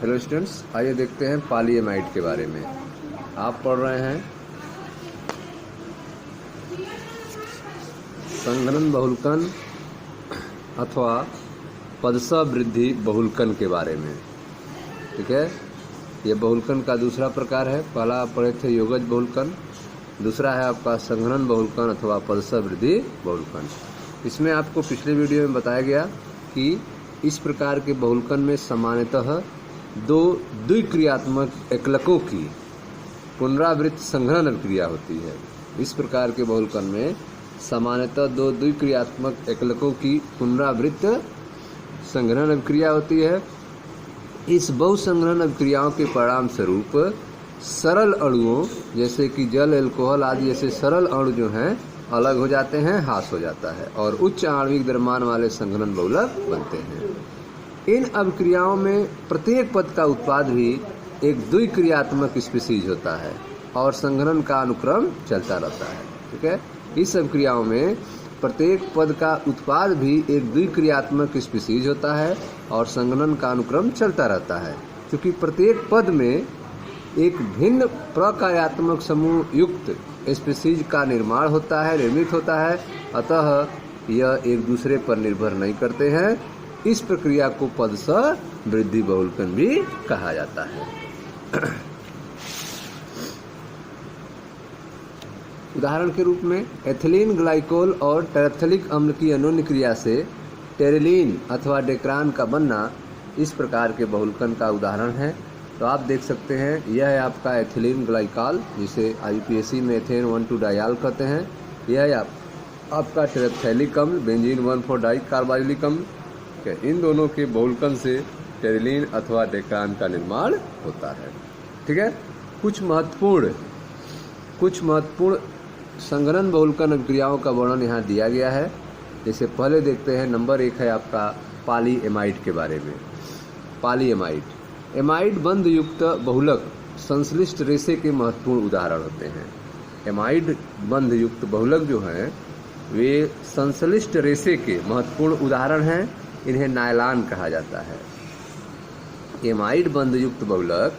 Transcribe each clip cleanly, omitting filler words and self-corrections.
Hello students, आइए देखते हैं पॉलीएमाइड के बारे में। आप पढ़ रहे हैं संघनन बहुलकन अथवा पदसह वृद्धि बहुलकन के बारे में। ठीक है, ये बहुलकन का दूसरा प्रकार है। पहला आप पढ़े थे योगज बहुलकन, दूसरा है आपका संघनन बहुलकन अथवा पदसह वृद्धि बहुलकन। इसमें आपको पिछले वीडियो में बताया गया कि इस प्रकार के बहुलकन में सामान्यतः दो द्विक्रियात्मक एकलकों की पुनरावृत्त संघनन अभिक्रिया होती है। इस प्रकार के बहुलकन में सामान्यतः दो द्विक्रियात्मक एकलकों की पुनरावृत्त संघनन अभिक्रिया होती है। इस बहुसंघनन अभिक्रियाओं के परिणाम स्वरूप सरल अणुओं जैसे कि जल, एल्कोहल आदि जैसे सरल अणु जो हैं अलग हो जाते हैं, ह्रास हो जाता है और उच्च आणविक द्रव्यमान वाले संघनन बहुलक बनते हैं। इन अभिक्रियाओं में प्रत्येक पद का उत्पाद भी एक द्विक्रियात्मक स्पीशीज होता है और संघनन का अनुक्रम चलता रहता है। ठीक है, इस अभिक्रियाओं में प्रत्येक पद का उत्पाद भी एक द्विक्रियात्मक स्पीशीज होता है और संघनन का अनुक्रम चलता रहता है। क्योंकि प्रत्येक पद में एक भिन्न प्रकार्यात्मक समूह युक्त स्पीशीज का निर्मित होता है, अतः यह एक दूसरे पर निर्भर नहीं करते हैं। इस प्रक्रिया को पदसह वृद्धि बहुलकन भी कहा जाता है। उदाहरण के रूप में एथिलीन ग्लाइकोल और टेरेफ्थैलिक अम्ल की अनोन्य क्रिया से टेरेलीन अथवा डेक्रान का बनना इस प्रकार के बहुलकन का उदाहरण है। तो आप देख सकते हैं, यह है आपका एथिलीन ग्लाइकॉल, जिसे आईयूपीएसी में एथेन 1,2-डायल कहते हैं। यह है आपका टेरेफ्थैलिक अम्ल, बेंजीन 1,4-डाई कार्बोक्सिलिक अम्ल। इन दोनों के बहुलकन से टेरेलीन अथवा डेक्रान का निर्माण होता है। ठीक है, कुछ महत्वपूर्ण संघनन बहुलकन अभिक्रियाओं का वर्णन यहाँ दिया गया है। जैसे पहले देखते हैं, नंबर 1 है आपका पॉलीएमाइड के बारे में। पॉलीएमाइड एमाइड बंध युक्त बहुलक संश्लिष्ट रेशे के महत्वपूर्ण उदाहरण होते हैं। एमाइड बंध युक्त बहुलक जो हैं वे संश्लिष्ट रेशे के महत्वपूर्ण उदाहरण हैं। इन्हें नायलॉन कहा जाता है। एमाइड बंध युक्त बहुलक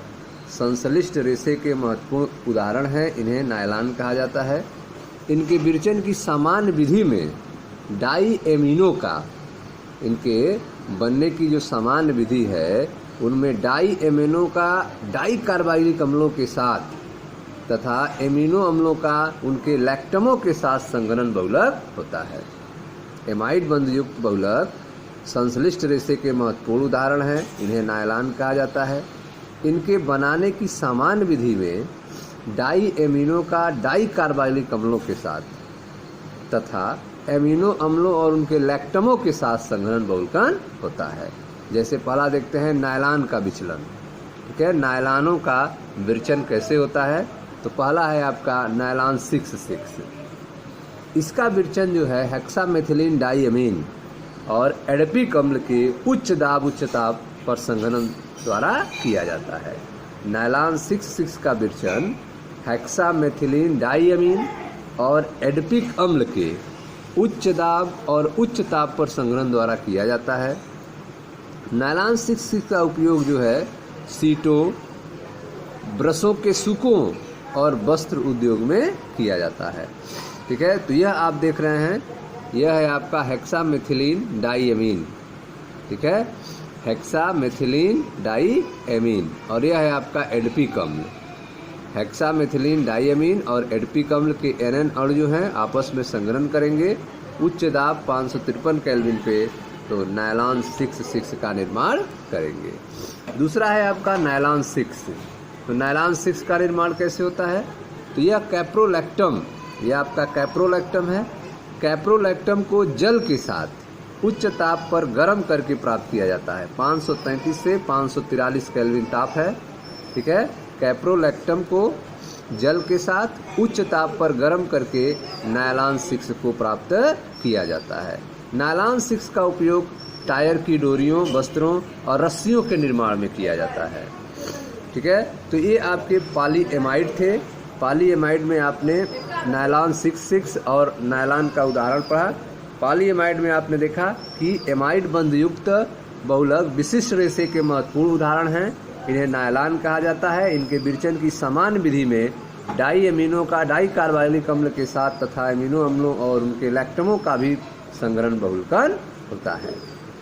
संश्लिष्ट रेशे के महत्वपूर्ण उदाहरण हैं। इन्हें नायलॉन कहा जाता है। इनके विरचन की सामान्य विधि में डाई एमिनो का, इनके बनने की जो सामान्य विधि है उनमें डाई एमिनो का डाई कार्बोक्सिलिक अम्लों के साथ तथा एमिनो अम्लों का उनके लैक्टमों के साथ संघनन बहुलक होता है। एमाइड बंध युक्त बहुलक संश्लिष्ट रेशे के महत्वपूर्ण उदाहरण हैं। इन्हें नायलॉन कहा जाता है। इनके बनाने की सामान्य विधि में डाई एमिनो का डाई कार्बोक्सिलिक अम्लों के साथ तथा एमिनो अम्लों और उनके लैक्टमों के साथ संघनन बहुलकन होता है। जैसे पहला देखते हैं नायलॉन का विचलन। ठीक है, नायलॉनों का विरचन कैसे होता है? तो पहला है आपका नायलॉन 6,6। इसका विरचन जो है हेक्सामेथिलीन डाईएमीन और एडिपिक अम्ल के उच्च ताप पर संघनन द्वारा किया जाता है। नायलॉन 6,6 का विरचन हेक्सामेथिलीन डाईएमीन और एडिपिक अम्ल के उच्च दाब और उच्च ताप पर संघनन द्वारा किया जाता है। नायलॉन 6,6 का उपयोग जो है सीटों, ब्रशों के सुकों और वस्त्र उद्योग में किया जाता है। ठीक है, तो यह आप देख रहे हैं, यह है आपका हेक्सामेथिलीन डाईएमीन। ठीक है, हेक्सामेथिलीन डाईएमीन और यह है आपका एडिपिक अम्ल। हेक्सामेथिलीन डाईएमीन और एडिपिक अम्ल के एनएन अणु जो हैं आपस में संघनन करेंगे उच्च दाब 553 केल्विन पे, तो नायलॉन 6,6 का निर्माण करेंगे। दूसरा है आपका नायलॉन 6। तो नायलॉन 6 का निर्माण कैसे होता है? तो यह कैप्रोलैक्टम, यह आपका कैप्रोलैक्टम है। कैप्रोलैक्टम को जल के साथ उच्च ताप पर गर्म करके प्राप्त किया जाता है। 533 से 543 केल्विन ताप है। ठीक है, कैप्रोलैक्टम को जल के साथ उच्च ताप पर गर्म करके नायलॉन 6 को प्राप्त किया जाता है। नायलॉन 6 का उपयोग टायर की डोरियों, वस्त्रों और रस्सियों के निर्माण में किया जाता है। ठीक है, तो ये आपके पॉलीएमाइड थे। पॉलीएमाइड में आपने नायलॉन 6,6 और नायलॉन का उदाहरण पढ़ा। पॉलीएमाइड में आपने देखा कि एमाइड बंध युक्त बहुलक विशिष्ट रेशे के महत्वपूर्ण उदाहरण हैं। इन्हें नायलान कहा जाता है। इनके विरचन की समान विधि में डाई एमिनो का डाई कार्बोक्सिलिक अम्ल के साथ तथा एमिनो अम्लों और उनके लैक्टमों का भी संघनन बहुलकन होता है।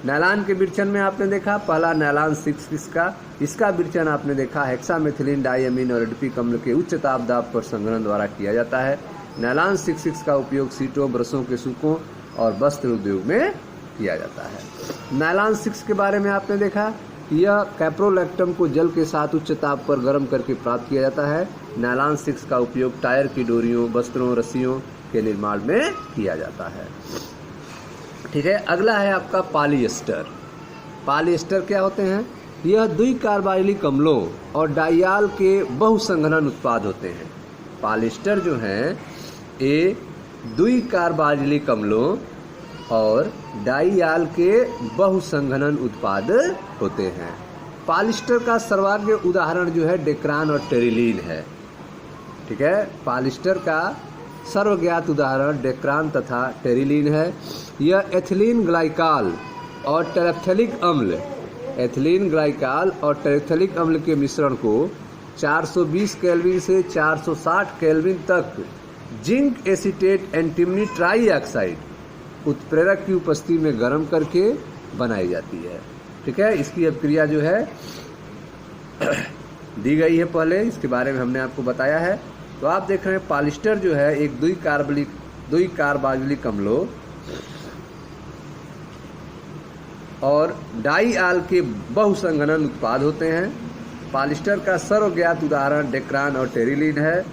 नायलान के विरचन में आपने देखा पहला नायलान 6 का, इसका विरचन आपने देखा हेक्सामेथिलीन डाईएमीन और एडिपिक अम्ल के उच्च ताप दाब पर संघनन द्वारा किया जाता है। नायलान 6 का उपयोग सीटों, ब्रशों के सूकों और वस्त्र उद्योग में किया जाता है। नायलान 6 के बारे में आपने देखा, यह कैप्रोलैक्टम को जल के साथ उच्च ताप पर गर्म करके प्राप्त किया जाता है। नायलान 6 का उपयोग टायर की डोरियों, वस्त्रों, रस्सियों के निर्माण में किया जाता है। ठीक है, अगला है आपका पॉलिएस्टर। पॉलिएस्टर क्या होते हैं? यह द्वि कार्बोक्सिलिक अम्लों और डाइयाल के बहुसंघनन उत्पाद होते हैं। पॉलिएस्टर जो हैं ये द्वि कार्बोक्सिलिक अम्लों और डाइयाल के बहुसंघनन उत्पाद होते हैं। पॉलिएस्टर का सर्वाग्य उदाहरण जो है डेक्रान और टेरिलीन है। ठीक है, पॉलिएस्टर का सर्वज्ञात उदाहरण डेक्रान तथा टेरिलीन है। यह एथिलीन ग्लाइकॉल और टेरेफ्थैलिक अम्ल, एथिलीन ग्लाइकॉल और टेरेफ्थैलिक अम्ल के मिश्रण को 420 केल्विन से 460 केल्विन तक zinc acetate antimony try oxide उत्प्रेरक की उपस्थिति में गर्म करके बनाई जाती है। ठीक है, इसकी अभिक्रिया जो है दी गई है पहले, इसके बारे में हमने आपको बताया है। तो आप देख रहे हैं पॉलिएस्टर जो है एक द्वि कार्बोक्सिलिक अम्लों और डाइआल के बहुसंघनन उत्पाद होते हैं। पॉलिएस्टर का सर्वज्ञात उदाहरण डेक्रान और टेरिलीन है।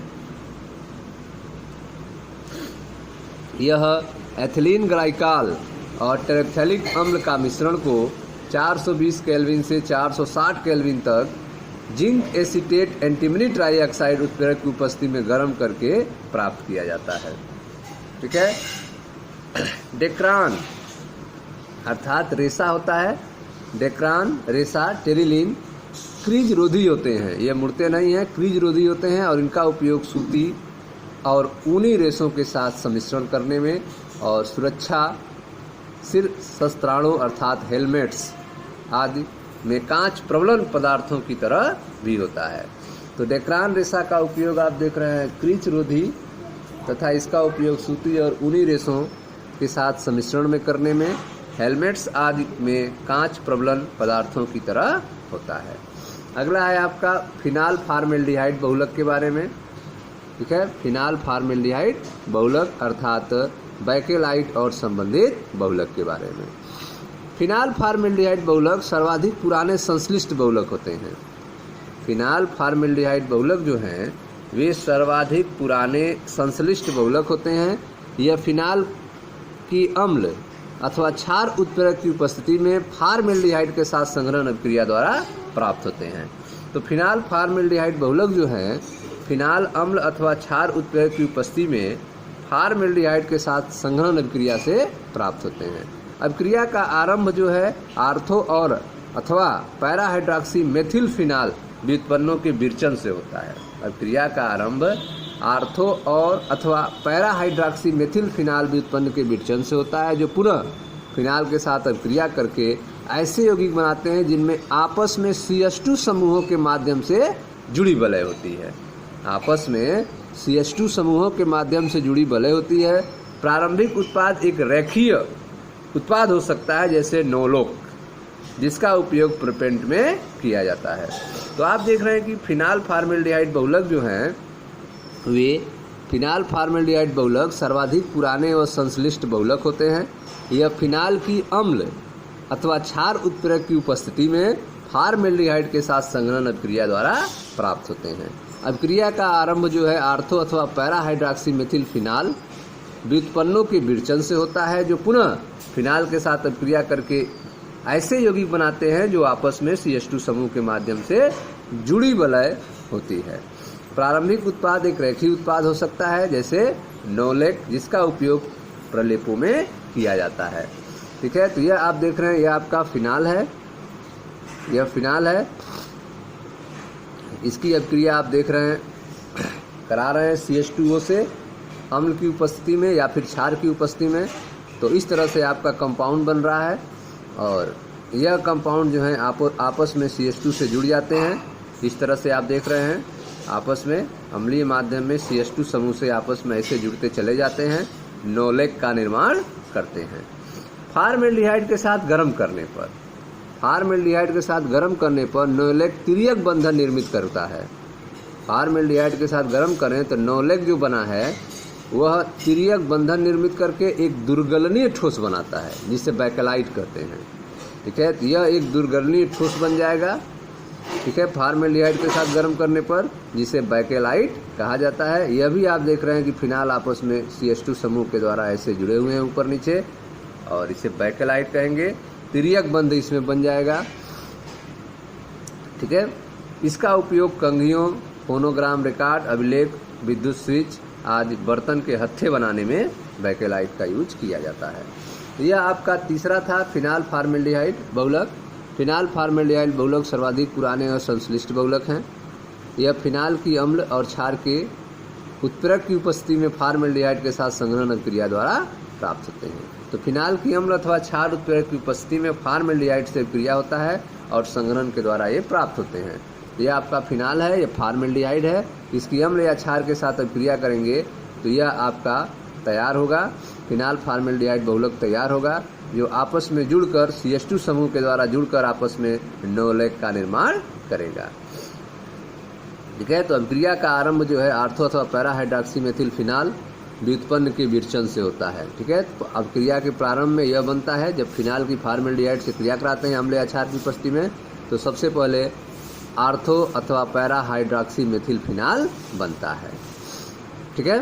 यह एथिलीन ग्लाइकॉल और टेरेफ्थैलिक अम्ल का मिश्रण को 420 केल्विन से 460 केल्विन तक zinc acetate antimony try oxide उत्प्रेरक की उपस्थिति में गर्म करके प्राप्त किया जाता है। ठीक है, डेक्रान अर्थात रेशा होता है। डेक्रान, रेशा, टेरिलीन क्रीज रोधी होते हैं। ये मुड़ते नहीं हैं, क्रीज रोधी होते हैं और इनका उपयोग सूती और ऊनी रेशों के साथ सम्मिश्रण करने में और सुरक्षा सिर शस्त्राणों अर्थात हेलमेट्स आदि में कांच प्रबलन पदार्थों की तरह भी होता है। तो डेक्रान रेशा का उपयोग आप देख रहे हैं क्रीज रोधी तथा इसका उपयोग सूती और ऊनी रेशों के साथ सम्मिश्रण में करने में, हेलमेट्स आदि में कांच प्रबलन पदार्थों की तरह होता है। अगला है आपका फिनाल फार्मेल्डिहाइड बहुलक के बारे में। ठीक है, फिनाल फार्मेल्डिहाइड बहुलक अर्थात बैकेलाइट और संबंधित बहुलक के बारे में। फिनाल फार्मेल्डिहाइड बहुलक सर्वाधिक पुराने संश्लिष्ट बहुलक होते हैं। फिनाल फार्मेल्डिहाइड बहुलक जो हैं वे सर्वाधिक पुराने संश्लिष्ट बहुलक होते हैं। यह फिनाल की अम्ल अथवा क्षार उत्प्रेरक की उपस्थिति में फार्मेल्डिहाइड के साथ संघनन अभिक्रिया द्वारा प्राप्त होते हैं। तो फिनाल फार्मेल्डिहाइड बहुलक जो हैं फिनाल अम्ल अथवा क्षार उत्प्रेरक की उपस्थिति में फार्मेल्डिहाइड के साथ संघनन अभिक्रिया से प्राप्त होते हैं। अभिक्रिया का आरंभ जो है आर्थो और अथवा पैराहाइड्रॉक्सी मेथिल फिनाल व्युत्पन्नों के विरचन से होता है। अभिक्रिया का आरंभ आर्थो और अथवा पैराहाइड्रॉक्सी मेथिल फिनाल व्युत्पन्न के विरचन से होता है, जो पुनः फिनाल के साथ अभिक्रिया करके ऐसे यौगिक बनाते हैं जिनमें आपस में CH2 समूहों के माध्यम से जुड़ी वलय होती है। आपस में CH2 समूहों के माध्यम से जुड़ी वलय होती है। प्रारंभिक उत्पाद एक रेखीय उत्पाद हो सकता है जैसे नोलोक, जिसका उपयोग प्रोपेंट में किया जाता है। तो आप देख रहे हैं कि फिनाल फार्मेल्डिहाइड बहुलक जो हैं वे फिनाल फार्मेल्डिहाइड बहुलक सर्वाधिक पुराने और संश्लिष्ट बहुलक होते हैं। यह फिनाल की अम्ल अथवा क्षार उत्प्रेरक की उपस्थिति में फार्मेल्डिहाइड के साथ संघनन अभिक्रिया द्वारा प्राप्त होते हैं। अभिक्रिया का आरंभ जो है आर्थो अथवा पैराहाइड्रॉक्सी मेथिल फिनाल व्युत्पन्नों के विरचन से होता है, जो पुनः फिनाल के साथ अभिक्रिया करके ऐसे यौगिक बनाते हैं जो आपस में CH2 समूह के माध्यम से जुड़ी वलय होती है। प्रारंभिक उत्पाद एक रेखीय उत्पाद हो सकता है जैसे नोलेक, जिसका उपयोग प्रलेपों में किया जाता है। ठीक है, तो यह आप देख रहे हैं यह आपका फिनाल है, यह फिनाल है। इसकी अभिक्रिया आप देख रहे हैं करा रहे हैं CH2O से अम्ल की उपस्थिति में या फिर क्षार की उपस्थिति में। तो इस तरह से आपका कंपाउंड बन रहा है और यह कंपाउंड जो है आपस में CH2 से जुड़ जाते हैं। इस तरह से आप देख रहे हैं, आपस में अम्लीय माध्यम में CH2 समूह से आपस में ऐसे जुड़ते चले जाते हैं, नोलेक का निर्माण करते हैं। फॉर्मेल्डिहाइड के साथ गर्म करने पर, फॉर्मेल्डिहाइड के साथ गर्म करने पर नोलेक तिर्यक बंधन निर्मित करता है। फॉर्मेल्डिहाइड के साथ गर्म करें तो नोलेक जो बना है वह तिर्यक बंधन निर्मित करके एक दुर्गलनीय ठोस बनाता है, जिसे बैकेलाइट कहते हैं। ठीक है, तो यह एक दुर्गलनीय ठोस बन जाएगा। ठीक है, फॉर्मेल्डिहाइड के साथ गर्म करने पर, जिसे बैकेलाइट कहा जाता है। यह भी आप देख रहे हैं कि फिनाल आपस में CH2 समूह के द्वारा ऐसे जुड़े हुए हैं ऊपर नीचे, और इसे बैकेलाइट कहेंगे। तिर्यक बंध इसमें बन जाएगा। ठीक है, इसका उपयोग कंघियों, फोनोग्राम रिकॉर्ड, अभिलेख, विद्युत स्विच आदि बर्तन के हत्थे बनाने में बैकेलाइट का यूज किया जाता है। यह आपका तीसरा था फिनाल फॉर्मेल्डिहाइड बहुलक। फिनाल फॉर्मेल्डिहाइड बहुलक सर्वाधिक पुराने और संश्लिष्ट बहुलक हैं। यह फिनाल की अम्ल और क्षार के उत्प्रेरक की उपस्थिति में फॉर्मेल्डिहाइड के साथ संघनन क्रिया द्वारा प्राप्त होते हैं। तो फिनाल की अम्ल अथवा क्षार उत्प्रेरक की उपस्थिति में फॉर्मेल्डिहाइड से क्रिया होता है और संघनन के द्वारा ये प्राप्त होते हैं। यह आपका फिनाल है, यह फॉर्मेल्डिहाइड है। इसकी अम्ल या क्षार के साथ अभिक्रिया करेंगे तो यह आपका तैयार होगा, फिनाल फॉर्मेल्डिहाइड बहुलक तैयार होगा, जो आपस में जुड़कर CH2 समूह के द्वारा जुड़कर आपस में नोलेक का निर्माण करेगा। ठीक है, तो अभिक्रिया का आरंभ जो है आर्थो अथवा पैरा हाइड्रॉक्सी मेथिल फिनाल व्युत्पन्न के विरचन से होता है। ठीक है, तो अभिक्रिया के प्रारंभ में यह बनता है जब फिनाल की फॉर्मेल्डिहाइड से क्रिया कराते हैं अम्ल या क्षार की उपस्थिति में, तो सबसे पहले आर्थो अथवा पैरा हाइड्रॉक्सी मेथिल फिनाल बनता है। ठीक है,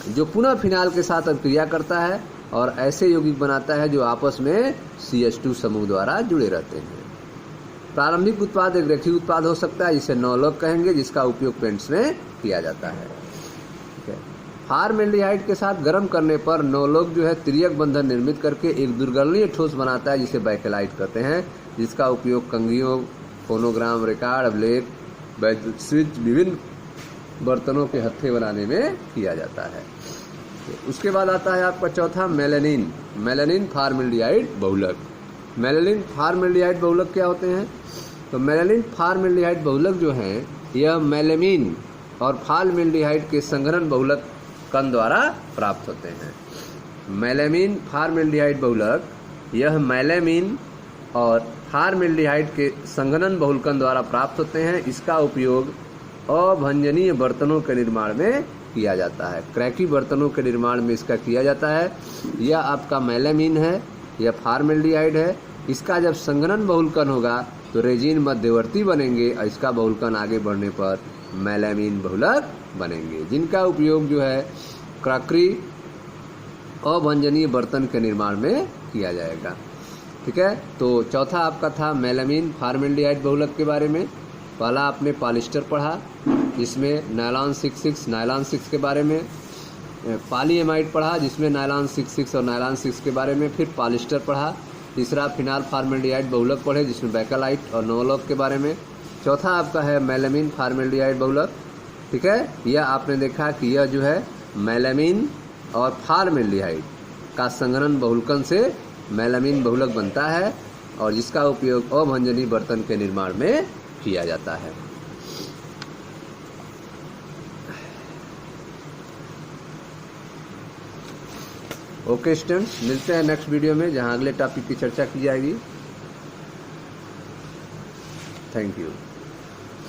जो पुनः फिनाल के साथ अभिक्रिया करता है और ऐसे यौगिक बनाता है जो आपस में CH2 समूह द्वारा जुड़े रहते हैं। प्रारंभिक उत्पाद एक रेखीय उत्पाद हो सकता है, जिसे नौलक कहेंगे, जिसका उपयोग पेंट्स में किया जाता है। ठीक है, फॉर्मेल्डिहाइड के साथ गर्म करने पर नौलक जो है तिर्यक बंधन निर्मित करके एक दुर्गलनीय ठोस बनाता है, जिसे बैकेलाइट कहते हैं, जिसका उपयोग कंघियों, फोनोग्राम रिकॉर्ड, अभिलेख, विद्युत स्विच, विभिन्न बर्तनों के हत्थे बनाने में किया जाता है। उसके बाद आता है आपका चौथा मेलानिन, मेलानिन फॉर्मेल्डिहाइड बहुलक। मेलानिन फॉर्मेल्डिहाइड बहुलक क्या होते हैं? तो मेलानिन फॉर्मेल्डिहाइड बहुलक जो हैं यह मेलामीन और फॉर्मेल्डिहाइड के संघनन बहुलक कण द्वारा प्राप्त होते हैं। मेलामीन फॉर्मेल्डिहाइड बहुलक यह मेलामीन और फॉर्मेल्डिहाइड के संघनन बहुलकन द्वारा प्राप्त होते हैं। इसका उपयोग अभंजनीय बर्तनों के निर्माण में किया जाता है, क्रैकी बर्तनों के निर्माण में इसका किया जाता है। यह आपका मेलामीन है, यह फॉर्मेल्डिहाइड है। इसका जब संघनन बहुलकन होगा तो रेजिन मध्यवर्ती बनेंगे और इसका बहुलकन आगे बढ़ने पर मेलामीन बहुलक बनेंगे, जिनका उपयोग जो है क्रॉकरी अभंजनीय बर्तन के निर्माण में किया जाएगा। ठीक है, तो चौथा आपका था मेलामीन फॉर्मेल्डिहाइड बहुलक के बारे में। पहला आपने पॉलिस्टर पढ़ा, जिसमें नायलॉन 66 नायलॉन 6 के बारे में, पॉलीएमाइड पढ़ा जिसमें नायलॉन 66 और नायलॉन 6 के बारे में, फिर पॉलिस्टर पढ़ा। तीसरा फिनाल फॉर्मेल्डिहाइड बहुलक पढ़े जिसमें बैकेलाइट और नोलक के बारे में। चौथा आपका है मेलामीन फॉर्मेल्डिहाइड बहुलक। ठीक है, यह आपने देखा कि यह जो है मेलामीन और फॉर्मेल्डिहाइड का संघनन बहुलकन से मेलामीन बहुलक बनता है और जिसका उपयोग अभंजनीय बर्तन के निर्माण में किया जाता है। ओके स्टूडेंट्स, मिलते हैं नेक्स्ट वीडियो में जहां अगले टॉपिक की चर्चा की जाएगी। Thank you.